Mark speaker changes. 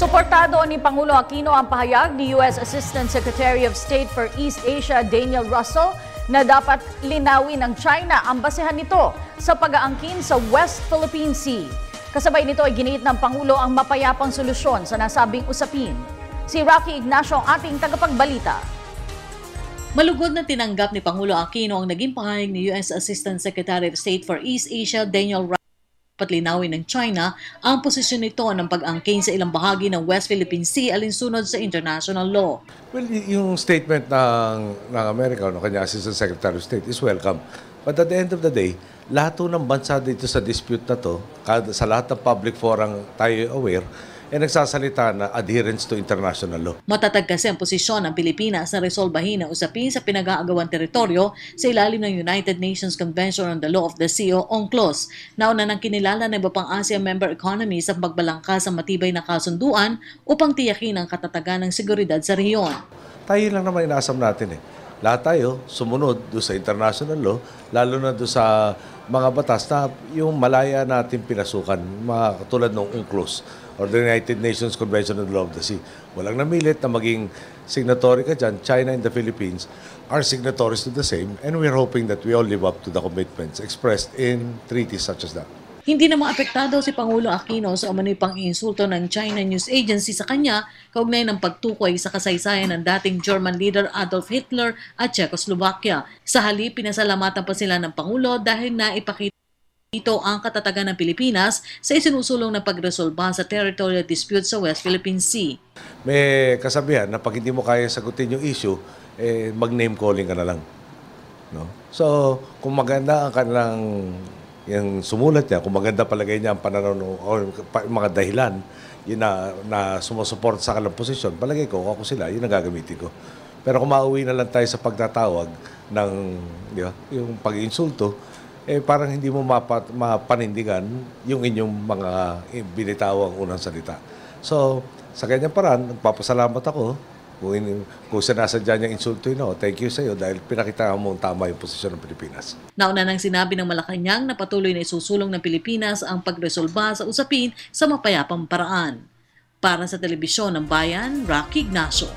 Speaker 1: Suportado ni Pangulo Aquino ang pahayag ni U.S. Assistant Secretary of State for East Asia Daniel Russell na dapat linawin ng China ang basehan nito sa pag-aangkin sa West Philippine Sea. Kasabay nito ay giniit ng Pangulo ang mapayapang solusyon sa nasabing usapin. Si Rocky Ignacio ang ating tagapagbalita.
Speaker 2: Malugod na tinanggap ni Pangulo Aquino ang naging pahayag ni U.S. Assistant Secretary of State for East Asia Daniel Russell. Patlinawin ng China ang posisyon nito ng pag-angkin sa ilang bahagi ng West Philippine Sea alinsunod sa international law.
Speaker 3: Well, yung statement ng Amerika, no, kanya Assistant Secretary of State is welcome. But at the end of the day, lahat ng bansa dito sa dispute na to, sa lahat ng public forum tayo aware, nagsasalita na adherence to international law.
Speaker 2: Matatag kasi ang posisyon ng Pilipinas na resolbahin ang usapin sa pinag-aagawang teritoryo sa ilalim ng United Nations Convention on the Law of the Sea o UNCLOS. Nauna nang kinilala ng iba pang ASEAN member economies ang pagbalangkas sa matibay na kasunduan upang tiyakin ang katatagan ng seguridad sa rehiyon.
Speaker 3: Tayo lang naman inaasam natin eh. Lahat tayo sumunod doon sa international law, lalo na doon sa mga batas na yung malaya natin pinasukan, mga katulad ng UNCLOS or the United Nations Convention on the Law of the Sea. Walang namilit na maging signatory ka dyan. China and the Philippines are signatories to the same, and we're hoping that we all live up to the commitments expressed in treaties such as that.
Speaker 2: Hindi namang apektado si Pangulo Aquino sa umano'y pang-iinsulto ng China News Agency sa kanya kaugnay ng pagtukoy sa kasaysayan ng dating German leader Adolf Hitler at Czechoslovakia. Sa halip, pinasalamatan pa sila ng Pangulo dahil naipakita ito ang katatagan ng Pilipinas sa isinusulong na pagresolba sa territorial dispute sa West Philippine Sea.
Speaker 3: May kasabihan na pag hindi mo kaya sagutin yung issue, mag-name calling ka na lang. No? So, kung maganda ang kanilang yung sumulat niya, kung maganda palagay niya ang pananaw o mga dahilan yun na sumusupport sa kanilang posisyon, palagay ko, ako sila, yun ang gagamitin ko. Pero kung mauwi na lang tayo sa pagtatawag ng yung pag-insulto, parang hindi mo mapanindigan yung inyong mga binitawang unang salita. So, sa kanyang paraan, nagpapasalamat ako kung sinasadya niyang insultuin ako. Thank you sa iyo dahil pinakita mo tama yung posisyon ng Pilipinas.
Speaker 2: Nauna nang sinabi ng Malacanang na patuloy na isusulong ng Pilipinas ang pagresolba sa usapin sa mapayapang paraan. Para sa Telebisyon ng Bayan, Rocky Ignacio.